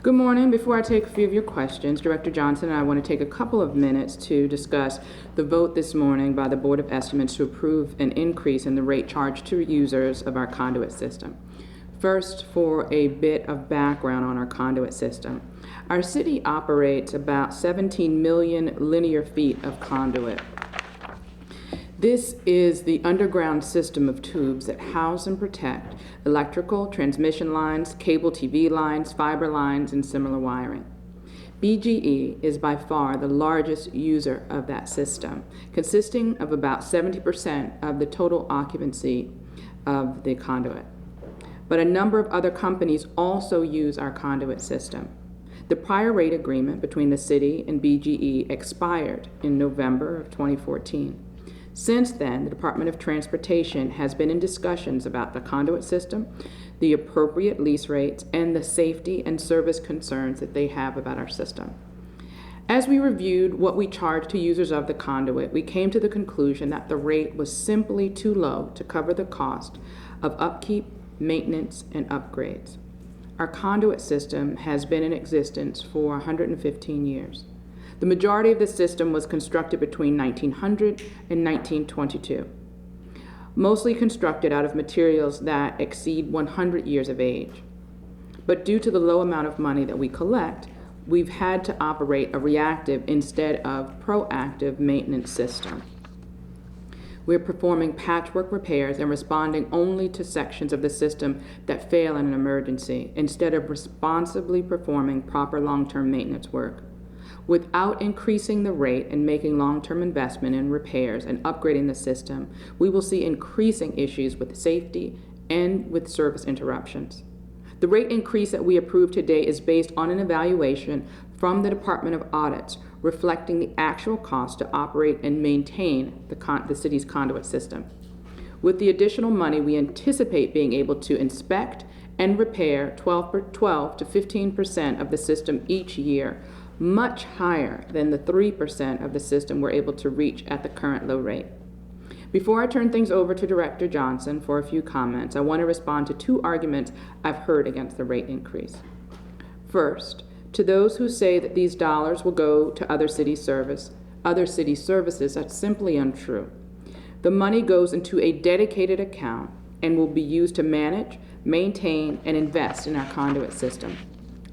Good morning. Before I take a few of your questions, Director Johnson and I want to take a couple of minutes to discuss the vote this morning by the Board of Estimates to approve an increase in the rate charged to users of our conduit system. First, for a bit of background on our conduit system. Our city operates about 17 million linear feet of conduit. This is the underground system of tubes that house and protect electrical, transmission lines, cable TV lines, fiber lines, and similar wiring. BGE is by far the largest user of that system, consisting of about 70% of the total occupancy of the conduit. But a number of other companies also use our conduit system. The prior rate agreement between the city and BGE expired in November of 2014. Since then, the Department of Transportation has been in discussions about the conduit system, the appropriate lease rates, and the safety and service concerns that they have about our system. As we reviewed what we charge to users of the conduit, we came to the conclusion that the rate was simply too low to cover the cost of upkeep, maintenance, and upgrades. Our conduit system has been in existence for 115 years. The majority of the system was constructed between 1900 and 1922, mostly constructed out of materials that exceed 100 years of age. But due to the low amount of money that we collect, we've had to operate a reactive instead of proactive maintenance system. We're performing patchwork repairs and responding only to sections of the system that fail in an emergency, instead of responsibly performing proper long-term maintenance work. Without increasing the rate and making long-term investment in repairs and upgrading the system, we will see increasing issues with safety and with service interruptions. The rate increase that we approve today is based on an evaluation from the Department of Audits reflecting the actual cost to operate and maintain the city's conduit system. With the additional money, we anticipate being able to inspect and repair 12 to 15% of the system each year, much higher than the 3% of the system we're able to reach at the current low rate. Before I turn things over to Director Johnson for a few comments, I want to respond to two arguments I've heard against the rate increase. First, to those who say that these dollars will go to other city services, that's simply untrue. The money goes into a dedicated account and will be used to manage, maintain, and invest in our conduit system.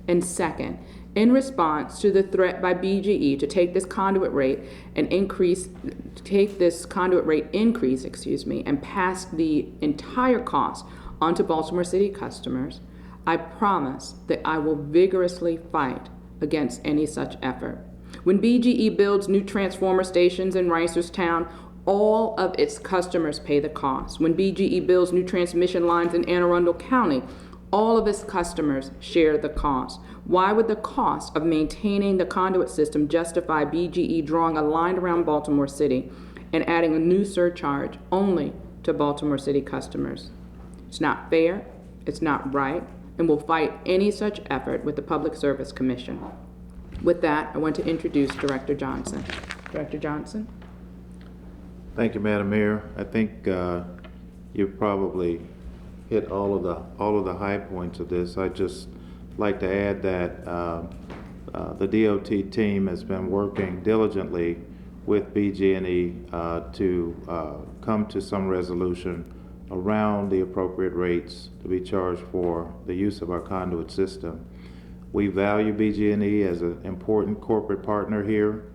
And second, in response to the threat by BGE to take this conduit rate increase, and pass the entire cost onto Baltimore City customers, I promise that I will vigorously fight against any such effort. When BGE builds new transformer stations in Reisterstown, all of its customers pay the cost. When BGE builds new transmission lines in Anne Arundel County, all of its customers share the cost. Why would the cost of maintaining the conduit system justify BGE drawing a line around Baltimore City and adding a new surcharge only to Baltimore City customers? It's not fair, it's not right, and we'll fight any such effort with the Public Service Commission. With that, I want to introduce Director Johnson. Director Johnson? Thank you, Madam Mayor. I think you've probably hit all of the high points of this. I just like to add that the DOT team has been working diligently with BG&E to come to some resolution around the appropriate rates to be charged for the use of our conduit system. We value BG&E as an important corporate partner here,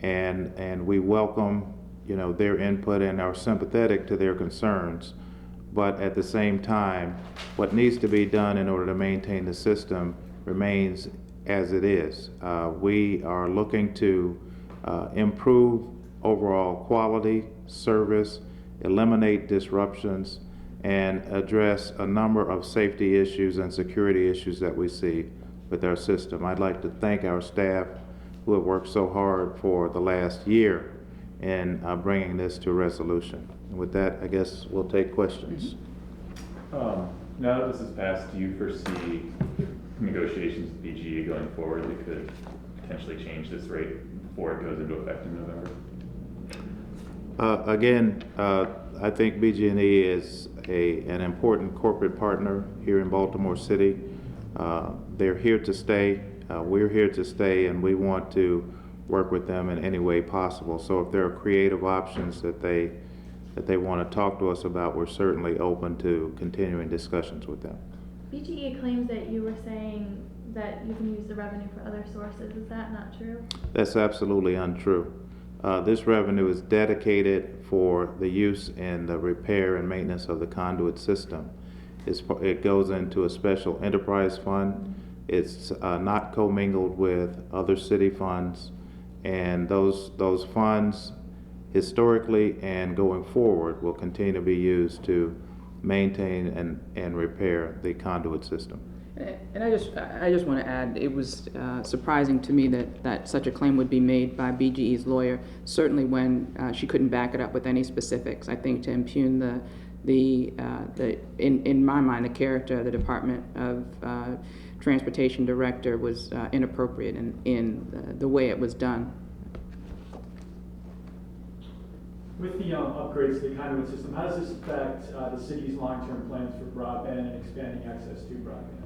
and we welcome their input and are sympathetic to their concerns. But at the same time, what needs to be done in order to maintain the system remains as it is. We are looking to improve overall quality, service, eliminate disruptions, and address a number of safety issues and security issues that we see with our system. I'd like to thank our staff who have worked so hard for the last year in bringing this to a resolution. And with that, I guess we'll take questions. Now that this is passed, do you foresee negotiations with BGE going forward that could potentially change this rate before it goes into effect in November? Again, I think BG&E is an important corporate partner here in Baltimore City. They're here to stay. We're here to stay, and we want to work with them in any way possible. So if there are creative options that they want to talk to us about, we're certainly open to continuing discussions with them. BGE claims that you were saying that you can use the revenue for other sources. Is that not true? That's absolutely untrue. This revenue is dedicated for the use and the repair and maintenance of the conduit system. It goes into a special enterprise fund. It's not commingled with other city funds, and those funds historically and going forward will continue to be used to maintain and repair the conduit system. And I just want to add, it was surprising to me that such a claim would be made by BGE's lawyer, certainly when she couldn't back it up with any specifics. I think to impugn in my mind, the character of the Department of Transportation Director was inappropriate in the way it was done. With the upgrades to the conduit system, how does this affect the city's long-term plans for broadband and expanding access to broadband?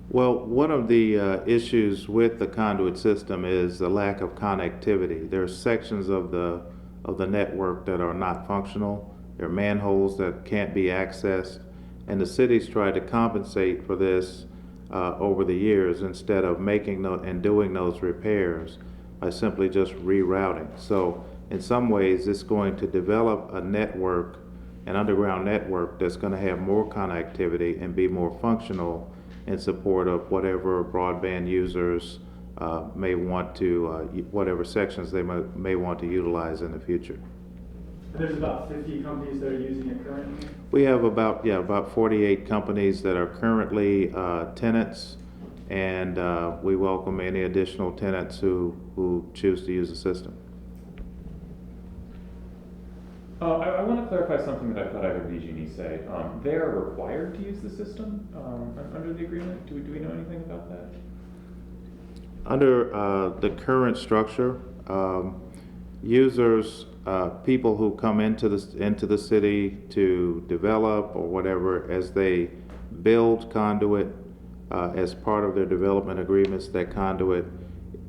Well, one of the issues with the conduit system is the lack of connectivity. There are sections of the network that are not functional. There are manholes that can't be accessed, and the city's tried to compensate for this over the years instead of making and doing those repairs by simply just rerouting. So in some ways, it's going to develop a network, an underground network that's going to have more connectivity and be more functional in support of whatever broadband users may want to, whatever sections they may want to utilize in the future. And there's about 50 companies that are using it currently? We have about 48 companies that are currently tenants, and we welcome any additional tenants who choose to use the system. I want to clarify something that I thought I heard BG&E say. They are required to use the system under the agreement. Do we know anything about that? Under the current structure, users, people who come into the city to develop or whatever, as they build conduit as part of their development agreements, that conduit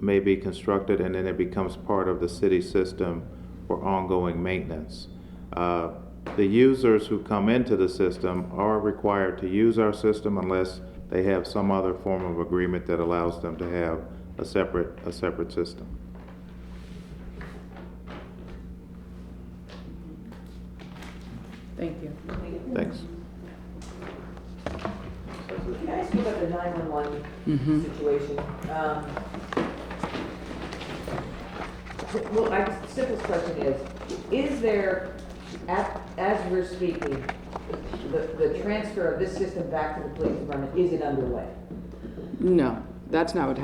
may be constructed and then it becomes part of the city system for ongoing maintenance. The users who come into the system are required to use our system unless they have some other form of agreement that allows them to have a separate system. Thank you. Thanks. Can I ask you about the 911 situation? Well, the simplest question is there, as we're speaking, the transfer of this system back to the police department, is it underway? No, that's not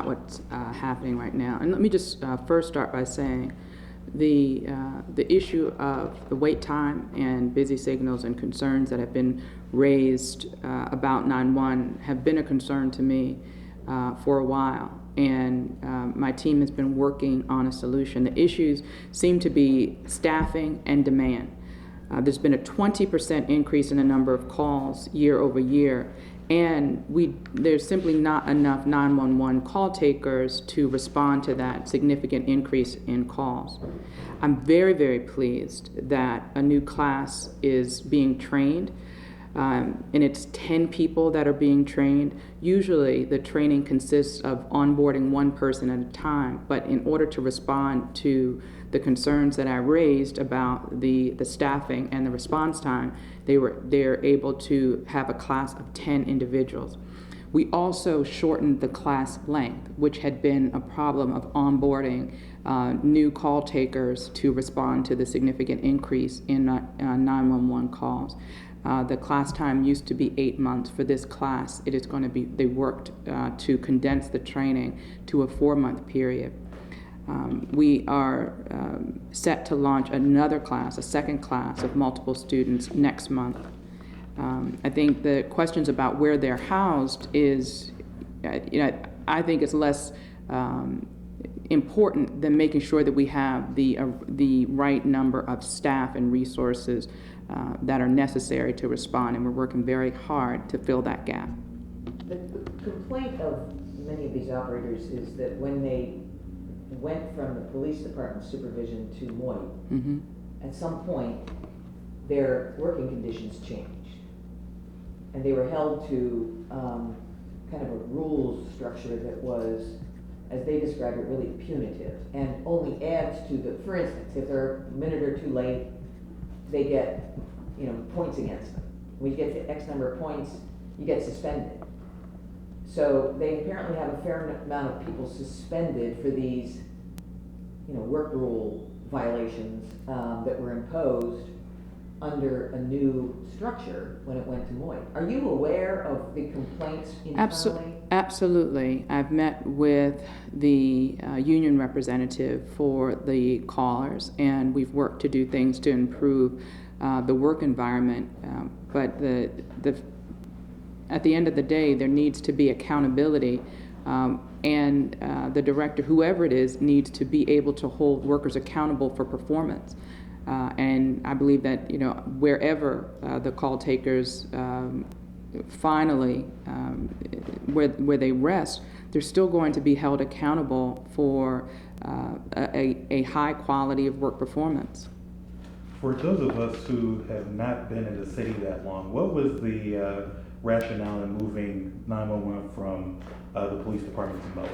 what's happening right now. And let me just first start by saying the issue of the wait time and busy signals and concerns that have been raised about 911 have been a concern to me for a while. And my team has been working on a solution. The issues seem to be staffing and demand. There's been a 20% increase in the number of calls year over year, and there's simply not enough 911 call takers to respond to that significant increase in calls. I'm very, very pleased that a new class is being trained. And it's 10 people that are being trained. Usually the training consists of onboarding one person at a time, but in order to respond to the concerns that I raised about the staffing and the response time, they're able to have a class of 10 individuals. We also shortened the class length, which had been a problem of onboarding new call takers to respond to the significant increase in 911 calls. The class time used to be 8 months. For this class, it is going to be, they worked to condense the training to a 4-month period. We are set to launch another class, a second class of multiple students next month. I think the questions about where they're housed is, I think it's less important than making sure that we have the right number of staff and resources that are necessary to respond, and we're working very hard to fill that gap. The complaint of many of these operators is that when they went from the police department supervision to Moy, at some point, their working conditions changed. And they were held to kind of a rules structure that was, as they described it, really punitive and only adds to the, for instance, if they're a minute or two late, they get, points against them. When you get to X number of points, you get suspended. So they apparently have a fair amount of people suspended for these, work rule violations that were imposed under a new structure when it went to Moy. Are you aware of the complaints internally? Absolutely. I've met with the union representative for the callers, and we've worked to do things to improve the work environment. But at the end of the day, there needs to be accountability, and the director, whoever it is, needs to be able to hold workers accountable for performance. And I believe that, wherever the call takers finally, where they rest, they're still going to be held accountable for a high quality of work performance. For those of us who have not been in the city that long, what was the rationale in moving 911 from the police department to Moy?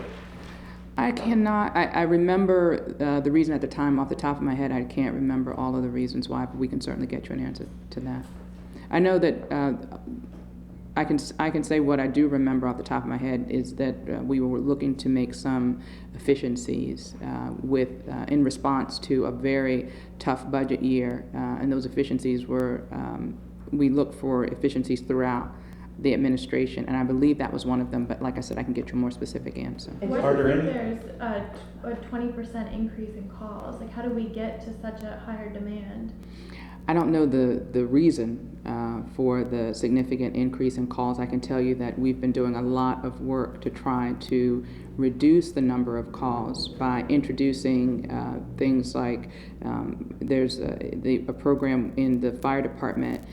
I cannot, I remember the reason at the time off the top of my head. I can't remember all of the reasons why, but we can certainly get you an answer to that. I know that I can say what I do remember off the top of my head is that we were looking to make some efficiencies in response to a very tough budget year, and those efficiencies were, we looked for efficiencies throughout the administration, and I believe that was one of them, but like I said, I can get you a more specific answer. What Are there if any- there's a 20% increase in calls? Like, how do we get to such a higher demand? I don't know the reason for the significant increase in calls. I can tell you that we've been doing a lot of work to try to reduce the number of calls by introducing things like there's a program in the fire department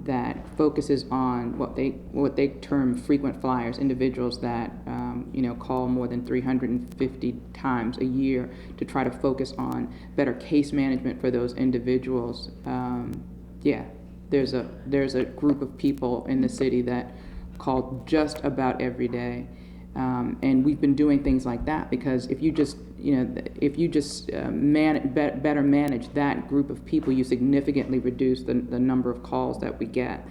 that focuses on what they term frequent flyers, individuals that call more than 350 times a year, to try to focus on better case management for those individuals. There's a group of people in the city that call just about every day, and we've been doing things like that because if you just better manage that group of people, you significantly reduce the number of calls that we get.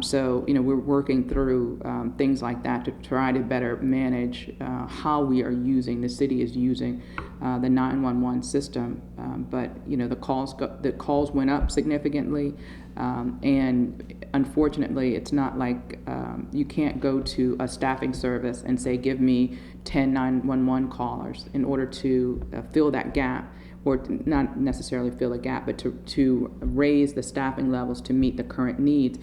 So we're working through things like that to try to better manage how we are using, the city is using the 911 system. But the calls went up significantly, and unfortunately, it's not like you can't go to a staffing service and say, give me 10 911 callers in order to fill that gap, or not necessarily fill a gap, but to raise the staffing levels to meet the current needs.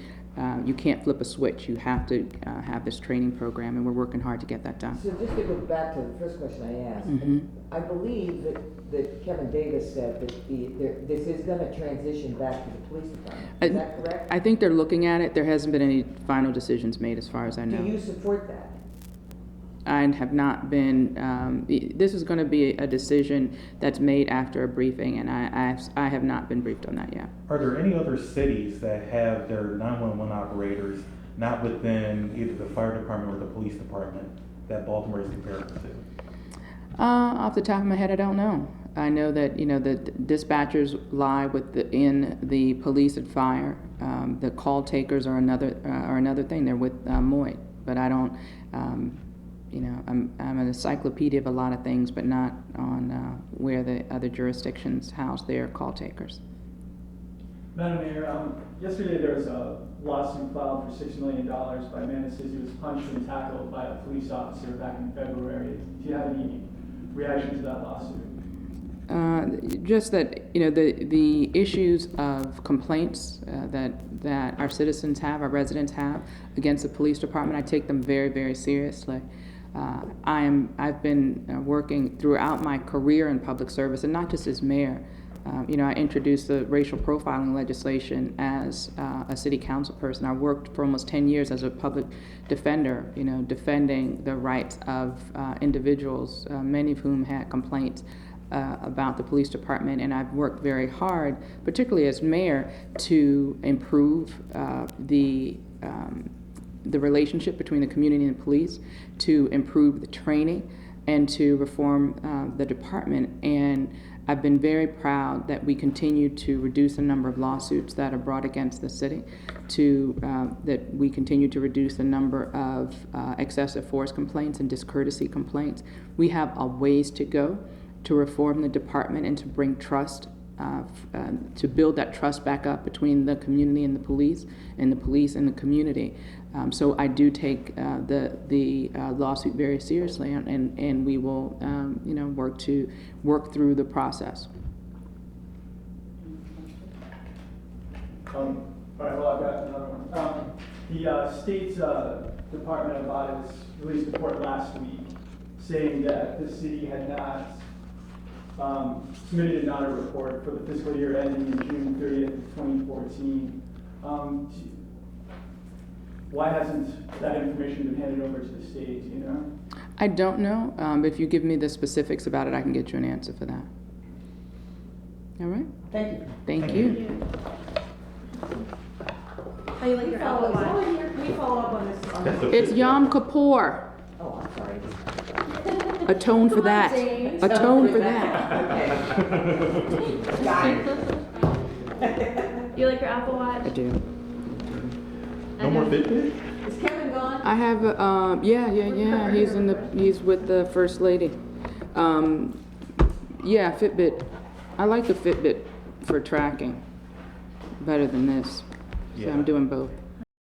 You can't flip a switch. You have to have this training program, and we're working hard to get that done. So just to go back to the first question I asked, Mm-hmm. I believe that Kevin Davis said that this is going to transition back to the police department. Is that correct? I think they're looking at it. There hasn't been any final decisions made as far as I know. Do you support that? I have not been, this is going to be a decision that's made after a briefing, and I have not been briefed on that yet. Are there any other cities that have their 911 operators not within either the fire department or the police department that Baltimore is comparable to? Off the top of my head, I don't know. I know that the dispatchers lie in the police and fire. The call takers are another thing. They're with Moy, but I don't. I'm an encyclopedia of a lot of things, but not on where the other jurisdictions house their call takers. Madam Mayor, yesterday there was a lawsuit filed for $6 million by a man that says he was punched and tackled by a police officer back in February. Do you have any reaction to that lawsuit? Just that the issues of complaints that our citizens have, our residents have against the police department, I take them very, very seriously. I've been working throughout my career in public service, and not just as mayor, I introduced the racial profiling legislation as a city council person. I worked for almost 10 years as a public defender, defending the rights of individuals, many of whom had complaints about the police department, and I've worked very hard, particularly as mayor, to improve the relationship between the community and the police, to improve the training, and to reform the department. And I've been very proud that we continue to reduce the number of lawsuits that are brought against the city, that we continue to reduce the number of excessive force complaints and discourtesy complaints. We have a ways to go to reform the department and to bring trust, to build that trust back up between the community and the police and the community. So I do take the lawsuit very seriously, and we will, work through the process. All right, well, I've got another one. The state's Department of Audits released a report last week saying that the city had not submitted an audit report for the fiscal year ending in June 30th, 2014. Why hasn't that information been handed over to the state, do you know? I don't know, but if you give me the specifics about it, I can get you an answer for that. All right? Thank you. Thank you. How you like your Apple Watch? Can we follow up on this? That's a- It's Yom Kippur. Oh, I'm sorry. Atone for Come on, that. James. Atone for that. Okay. Got it. You like your Apple Watch? I do. No more Fitbit? Is Kevin gone? I have, yeah. He's with the First Lady. Yeah, Fitbit. I like the Fitbit for tracking better than this. So Yeah. I'm doing both.